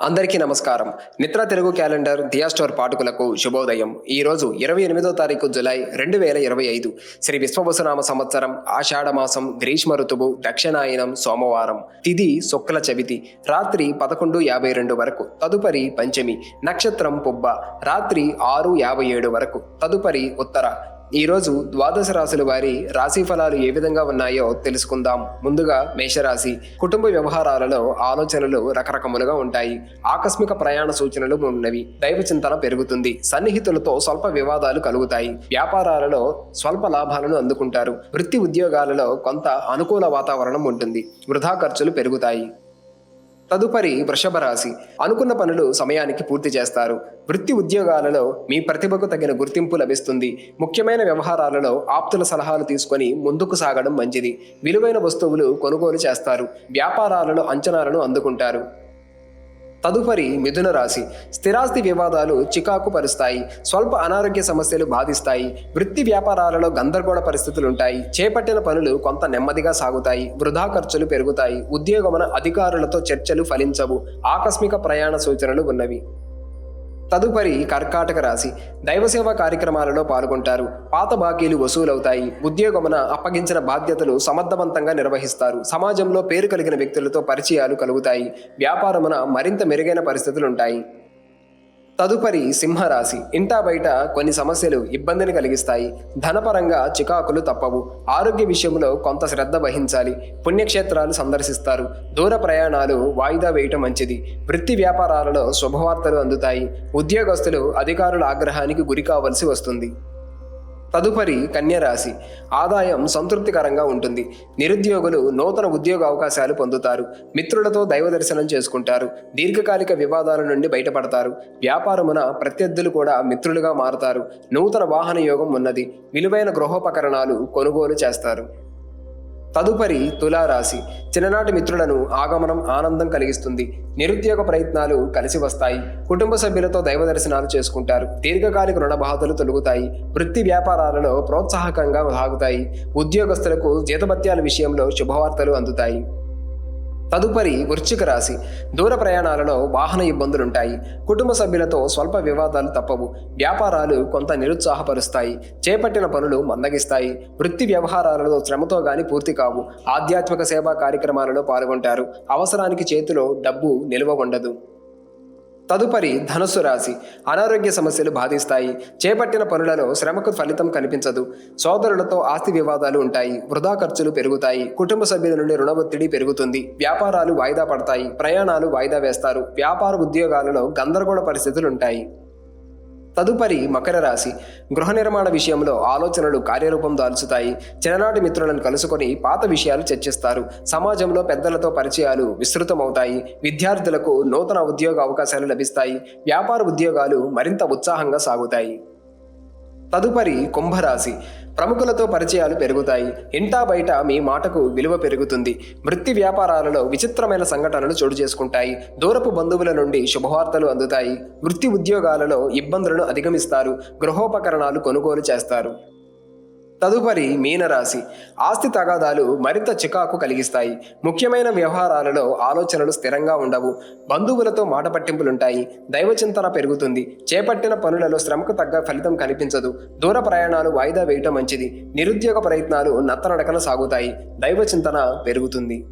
అందరికీ నమస్కారం. నిత్ర తెలుగు క్యాలెండర్ దియా స్టోర్ పాఠకులకు శుభోదయం. ఈరోజు 28వ తారీఖు జులై 2025 శ్రీ విశ్వవసునామ సంవత్సరం ఆషాఢ మాసం గ్రీష్మ ఋతువు దక్షిణాయనం సోమవారం. తిథి శుక్ల చవితి. రాత్రి 11:52 వరకు. తదుపరి పంచమి. నక్షత్రం పుబ్బ. రాత్రి 6:57 వరకు. తదుపరి ఉత్తర. ఈరోజు ద్వాదశ రాశుల వారి రాశి ఫలాలు ఏ విధంగా ఉన్నాయో తెలుసుకుందాం. ముందుగా మేషరాశి. కుటుంబ వ్యవహారాలలో ఆలోచనలు రకరకములుగా ఉంటాయి. ఆకస్మిక ప్రయాణ సూచనలు ఉన్నవి. దైవ చింతన పెరుగుతుంది. సన్నిహితులతో స్వల్ప వివాదాలు కలుగుతాయి. వ్యాపారాలలో స్వల్ప లాభాలను అందుకుంటారు. వృత్తి ఉద్యోగాలలో కొంత అనుకూల వాతావరణం ఉంటుంది. వృధా ఖర్చులు పెరుగుతాయి. తదుపరి వృషభ రాశి. అనుకున్న పనులు సమయానికి పూర్తి చేస్తారు. వృత్తి ఉద్యోగాలలో మీ ప్రతిభకు తగిన గుర్తింపు లభిస్తుంది. ముఖ్యమైన వ్యవహారాలలో ఆప్తుల సలహాలు తీసుకొని ముందుకు సాగడం మంచిది. విలువైన వస్తువులు కొనుగోలు చేస్తారు. వ్యాపారాలలో అంచనాలను అందుకుంటారు. తదుపరి మిథున రాశి. స్థిరాస్తి వివాదాలు చికాకు పరుస్తాయి. స్వల్ప అనారోగ్య సమస్యలు బాధిస్తాయి. వృత్తి వ్యాపారాలలో గందరగోళ పరిస్థితులుంటాయి. చేపట్టిన పనులు కొంత నెమ్మదిగా సాగుతాయి. వృధా ఖర్చులు పెరుగుతాయి. ఉద్యోగమున అధికారులతో చర్చలు ఫలించవు. ఆకస్మిక ప్రయాణ సూచనలు ఉన్నవి. తదుపరి కర్కాటక రాశి. దైవసేవా కార్యక్రమాలలో పాల్గొంటారు. పాత బాకీలు వసూలవుతాయి. ఉద్యోగమున అప్పగించిన బాధ్యతలు సమర్థవంతంగా నిర్వహిస్తారు. సమాజంలో పేరు కలిగిన వ్యక్తులతో పరిచయాలు కలుగుతాయి. వ్యాపారమున మరింత మెరుగైన పరిస్థితులుంటాయి. తదుపరి సింహరాశి. ఇంటా బయట కొన్ని సమస్యలు ఇబ్బందిని కలిగిస్తాయి. ధనపరంగా చికాకులు తప్పవు. ఆరోగ్య విషయంలో కొంత శ్రద్ధ వహించాలి. పుణ్యక్షేత్రాలు సందర్శిస్తారు. దూర ప్రయాణాలు వాయిదా వేయటం మంచిది. వృత్తి వ్యాపారాలలో శుభవార్తలు అందుతాయి. ఉద్యోగస్తులు అధికారుల ఆగ్రహానికి గురి కావలసి వస్తుంది. తదుపరి కన్యరాశి. ఆదాయం సంతృప్తికరంగా ఉంటుంది. నిరుద్యోగులు నూతన ఉద్యోగ అవకాశాలు పొందుతారు. మిత్రులతో దైవ దర్శనం చేసుకుంటారు. దీర్ఘకాలిక వివాదాల నుండి బయటపడతారు. వ్యాపారమున ప్రత్యర్థులు కూడా మిత్రులుగా మారతారు. నూతన వాహన యోగం ఉన్నది. విలువైన గృహోపకరణాలు కొనుగోలు చేస్తారు. తదుపరి తులారాశి. చిన్ననాటి మిత్రులను ఆగమనం ఆనందం కలిగిస్తుంది. నిరుద్యోగ ప్రయత్నాలు కలిసి వస్తాయి. కుటుంబ సభ్యులతో దైవ దర్శనాలు చేసుకుంటారు. దీర్ఘకాలిక రుణ బాధలు తొలగుతాయి. వృత్తి వ్యాపారాలలో ప్రోత్సాహకంగా సాగుతాయి. ఉద్యోగస్తులకు జీతభత్యాల విషయంలో శుభవార్తలు అందుతాయి. తదుపరి వృశ్చిక రాశి. దూర ప్రయాణాలలో వాహన ఇబ్బందులుంటాయి. కుటుంబ సభ్యులతో స్వల్ప వివాదాలు తప్పవు. వ్యాపారాలు కొంత నిరుత్సాహపరుస్తాయి. చేపట్టిన పనులు మందగిస్తాయి. వృత్తి వ్యవహారాలలో శ్రమతో గాని పూర్తి కావు. ఆధ్యాత్మిక సేవా కార్యక్రమాలలో పాల్గొంటారు. అవసరానికి చేతిలో డబ్బు నిల్వ ఉండదు. తదుపరి ధనుస్సు రాశి. అనారోగ్య సమస్యలు బాధిస్తాయి. చేపట్టిన పనులలో శ్రమకు ఫలితం కనిపించదు. సోదరులతో ఆస్తి వివాదాలు ఉంటాయి. వృధా ఖర్చులు పెరుగుతాయి. కుటుంబ సభ్యుల నుండి రుణ ఒత్తిడి పెరుగుతుంది. వ్యాపారాలు వాయిదా పడతాయి. ప్రయాణాలు వాయిదా వేస్తారు. వ్యాపార ఉద్యోగాలలో గందరగోళ పరిస్థితులుంటాయి. తదుపరి మకర రాశి. గృహ నిర్మాణ విషయంలో ఆలోచనలు కార్యరూపం దాల్చుతాయి. చిన్ననాటి మిత్రులను కలుసుకొని పాత విషయాలు చర్చిస్తారు. సమాజంలో పెద్దలతో పరిచయాలు విస్తృతమవుతాయి. విద్యార్థులకు నూతన ఉద్యోగ అవకాశాలు లభిస్తాయి. వ్యాపార ఉద్యోగాలు మరింత ఉత్సాహంగా సాగుతాయి. తదుపరి కుంభరాశి. ప్రముఖులతో పరిచయాలు పెరుగుతాయి. ఇంటా బయట మీ మాటకు విలువ పెరుగుతుంది. వృత్తి వ్యాపారాలలో విచిత్రమైన సంఘటనలు చోటు చేసుకుంటాయి. దూరపు బంధువుల నుండి శుభవార్తలు అందుతాయి. వృత్తి ఉద్యోగాలలో ఇబ్బందులను అధిగమిస్తారు. గృహోపకరణాలు కొనుగోలు చేస్తారు. తదుపరి మీనరాశి. ఆస్తి తగాదాలు మరింత చికాకు కలిగిస్తాయి. ముఖ్యమైన వ్యవహారాలలో ఆలోచనలు స్థిరంగా ఉండవు. బంధువులతో మాట పట్టింపులుంటాయి. దైవచింతన పెరుగుతుంది. చేపట్టిన పనులలో శ్రమకు తగ్గ ఫలితం కనిపించదు. దూర ప్రయాణాలు వాయిదా వేయటం మంచిది. నిరుద్యోగ ప్రయత్నాలు నత్తనడకన సాగుతాయి. దైవచింతన పెరుగుతుంది.